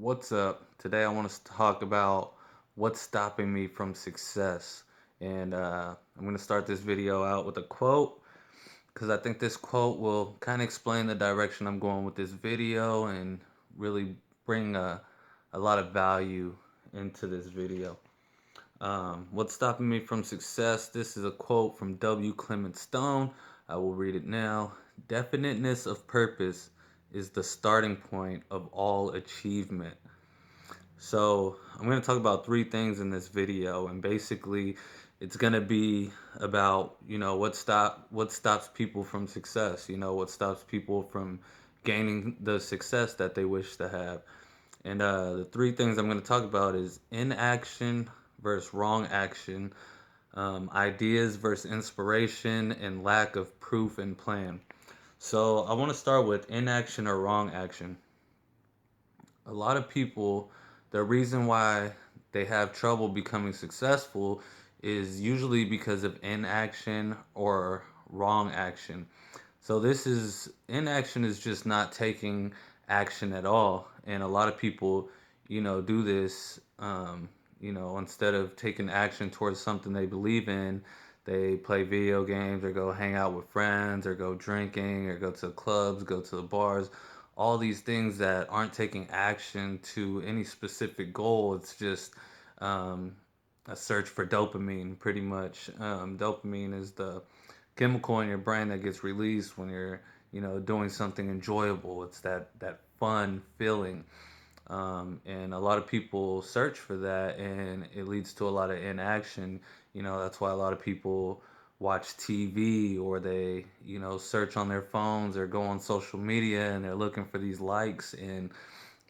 What's up? Today I want to talk about what's stopping me from success. And I'm going to start this video out with a quote because I think this quote will kind of explain the direction I'm going with this video and really bring a lot of value into this video. What's stopping me from success? This is a quote from W. Clement Stone. I will read it now. Definiteness of purpose is the starting point of all achievement. So I'm going to talk about three things in this video, and basically, it's going to be about what stops people from success. What stops people from gaining the success that they wish to have. And the three things I'm going to talk about is inaction versus wrong action, ideas versus inspiration, and lack of proof and plan. So I want to start with inaction or wrong action. A lot of people, the reason why they have trouble becoming successful is usually because of inaction or wrong action. So this is inaction is just not taking action at all, and a lot of people, do this. Instead of taking action towards something they believe in, they play video games or go hang out with friends or go drinking or go to clubs, go to the bars, all these things that aren't taking action to any specific goal. It's just um, a search for dopamine, pretty much. Dopamine is the chemical in your brain that gets released when you're, doing something enjoyable. It's that fun feeling. And a lot of people search for that, and it leads to a lot of inaction. That's why a lot of people watch TV or they, search on their phones or go on social media and they're looking for these likes, and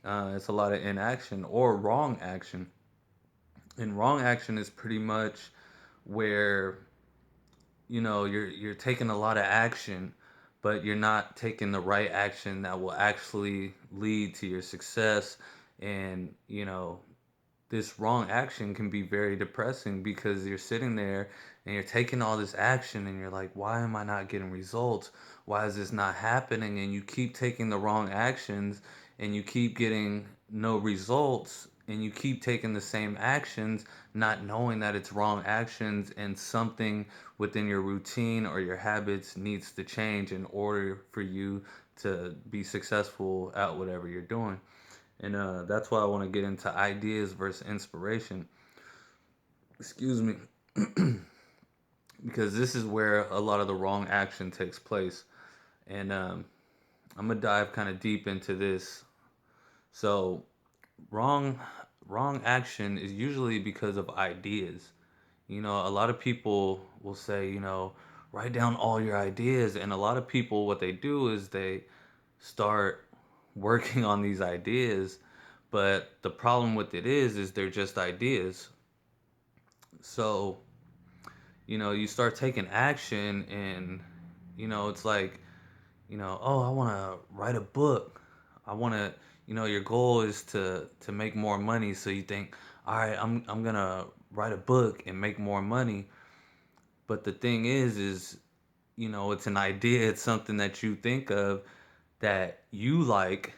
it's a lot of inaction or wrong action. And wrong action is pretty much where you're taking a lot of action, but you're not taking the right action that will actually lead to your success. And this wrong action can be very depressing because you're sitting there and you're taking all this action and you're like, why am I not getting results? Why is this not happening? And you keep taking the wrong actions and you keep getting no results, and you keep taking the same actions not knowing that it's wrong actions, and something within your routine or your habits needs to change in order for you to be successful at whatever you're doing. And that's why I want to get into ideas versus inspiration. Excuse me. Because this is where a lot of the wrong action takes place. And I'm going to dive kind of deep into this. So, wrong wrong action is usually because of ideas. A lot of people will say, write down all your ideas. And a lot of people, what they do is they start working on these ideas. But the problem with it is they're just ideas. So, you start taking action, and, it's like, oh, I want to write a book. I want to, your goal is to make more money. So you think, all right, I'm going to write a book and make more money. But the thing is it's an idea, it's something that you think of that you like,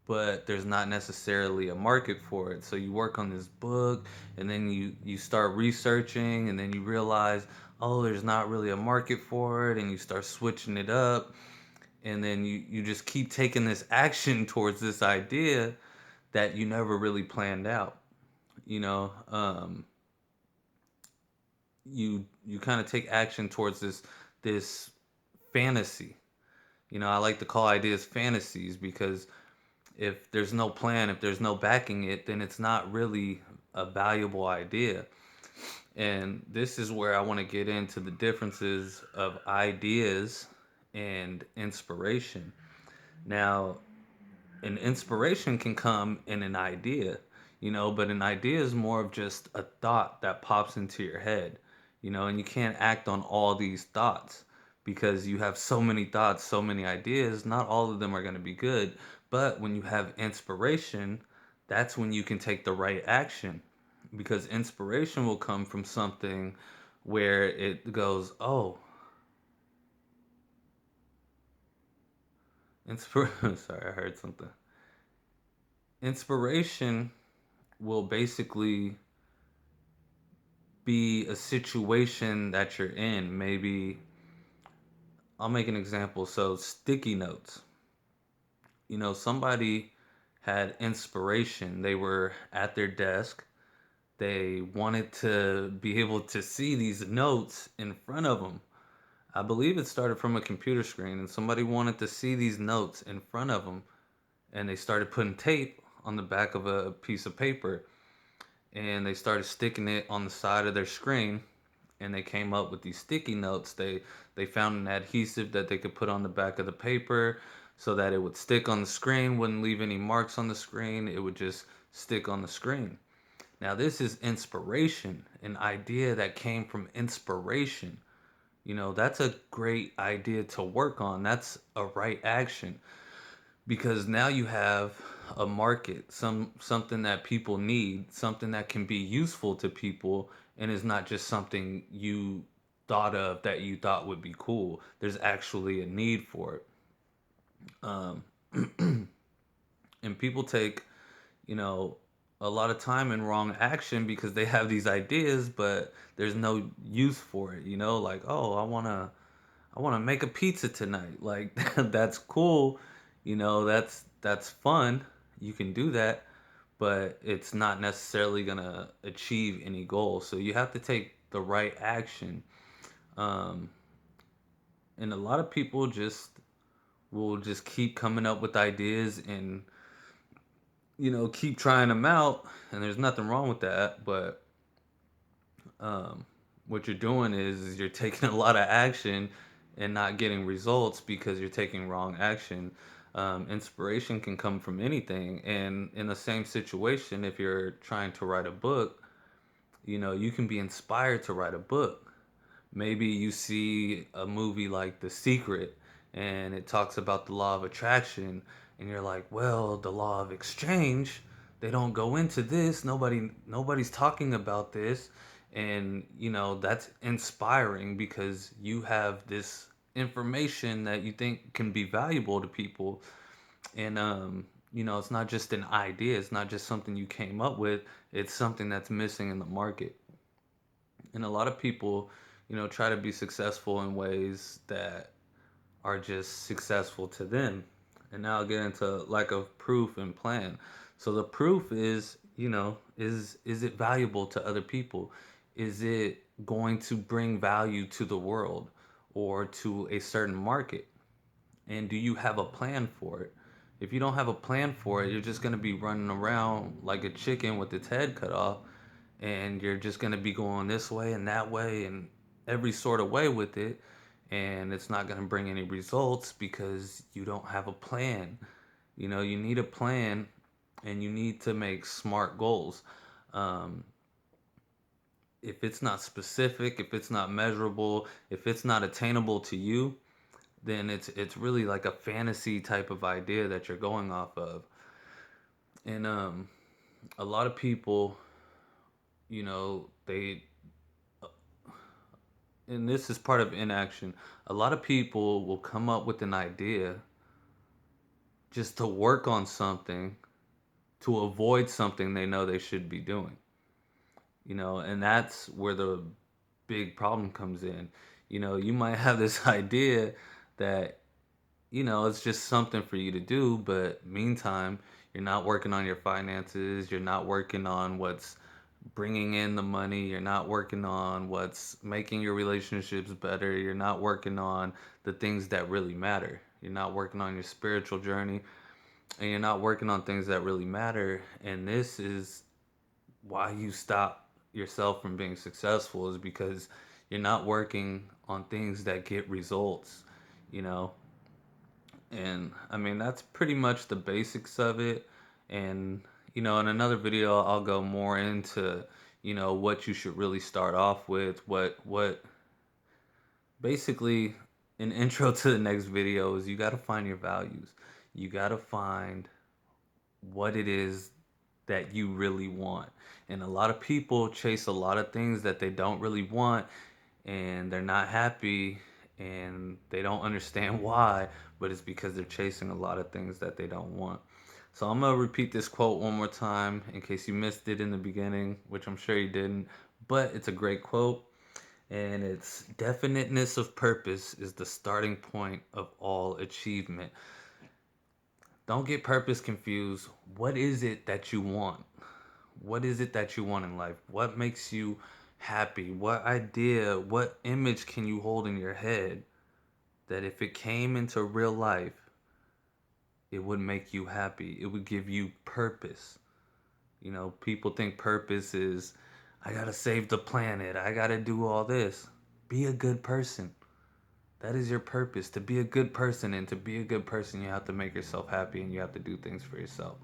but there's not necessarily a market for it. So you work on this book, and then you start researching, and then you realize, oh, there's not really a market for it, and you start switching it up, and then you just keep taking this action towards this idea that you never really planned out. You know, you kind of take action towards this fantasy. I like to call ideas fantasies because if there's no plan, if there's no backing it, then it's not really a valuable idea. And this is where I want to get into the differences of ideas and inspiration. Now, an inspiration can come in an idea, but an idea is more of just a thought that pops into your head, and you can't act on all these thoughts because you have so many thoughts, so many ideas. Not all of them are going to be good, but when you have inspiration, that's when you can take the right action, because inspiration will come from something where it goes, oh, sorry, I heard something. inspiration will basically be a situation that you're in. Maybe I'll make an example. So, sticky notes. Somebody had inspiration. They were at their desk. They wanted to be able to see these notes in front of them. I believe it started from a computer screen, and somebody wanted to see these notes in front of them. And they started putting tape on the back of a piece of paper, and they started sticking it on the side of their screen, and they came up with these sticky notes. They found an adhesive that they could put on the back of the paper so that it would stick on the screen, wouldn't leave any marks on the screen, it would just stick on the screen. Now this is inspiration, an idea that came from inspiration. That's a great idea to work on. That's a right action, because now you have a market, something that people need, something that can be useful to people, and is not just something you thought of that you thought would be cool. There's actually a need for it. um, and people take, you know a lot of time in wrong action because they have these ideas, but there's no use for it. Like, oh, I want to make a pizza tonight. Like, that's cool. That's fun. You can do that, but it's not necessarily going to achieve any goal. So you have to take the right action. Um, and a lot of people just will just keep coming up with ideas and, keep trying them out. And there's nothing wrong with that. But um, what you're doing is you're taking a lot of action and not getting results because you're taking wrong action. Inspiration can come from anything, and in the same situation, if you're trying to write a book, you can be inspired to write a book. Maybe you see a movie like The Secret, and it talks about the law of attraction, and you're like, well, the law of exchange, they don't go into this. Nobody's talking about this. And that's inspiring because you have this information that you think can be valuable to people. And it's not just an idea, it's not just something you came up with, it's something that's missing in the market. And a lot of people, try to be successful in ways that are just successful to them. And now I'll get into lack of proof and plan. So the proof is, is it valuable to other people? Is it going to bring value to the world or to a certain market? And do you have a plan for it? If you don't have a plan for it, you're just going to be running around like a chicken with its head cut off, and you're just going to be going this way and that way and every sort of way with it, and it's not going to bring any results because you don't have a plan. You need a plan, and you need to make smart goals. um, if it's not specific, if it's not measurable, if it's not attainable to you, then it's really like a fantasy type of idea that you're going off of. And a lot of people, they and this is part of inaction. A lot of people will come up with an idea just to work on something to avoid something they know they should be doing. And that's where the big problem comes in. You might have this idea that, it's just something for you to do, but meantime, you're not working on your finances, you're not working on what's bringing in the money, you're not working on what's making your relationships better, you're not working on the things that really matter. You're not working on your spiritual journey, and you're not working on things that really matter. And this is why you stop yourself from being successful, is because you're not working on things that get results, you know? And I mean, that's pretty much the basics of it. And, in another video, I'll go more into, what you should really start off with, what basically an intro to the next video is. You got to find your values. You got to find what it is that you really want. And a lot of people chase a lot of things that they don't really want, and they're not happy, and they don't understand why, but it's because they're chasing a lot of things that they don't want. So I'm gonna repeat this quote one more time in case you missed it in the beginning, which I'm sure you didn't, but it's a great quote. And it's definiteness of purpose is the starting point of all achievement. Don't get purpose confused. What is it that you want? What is it that you want in life? What makes you happy? What idea, what image can you hold in your head that if it came into real life, it would make you happy? It would give you purpose. You know, people think purpose is, I gotta save the planet, I gotta do all this. Be a good person. That is your purpose, to be a good person. And to be a good person, you have to make yourself happy and you have to do things for yourself.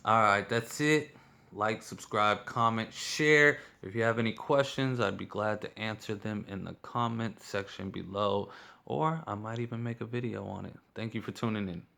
All right, that's it. Like, subscribe, comment, share. If you have any questions, I'd be glad to answer them in the comment section below, or I might even make a video on it. Thank you for tuning in.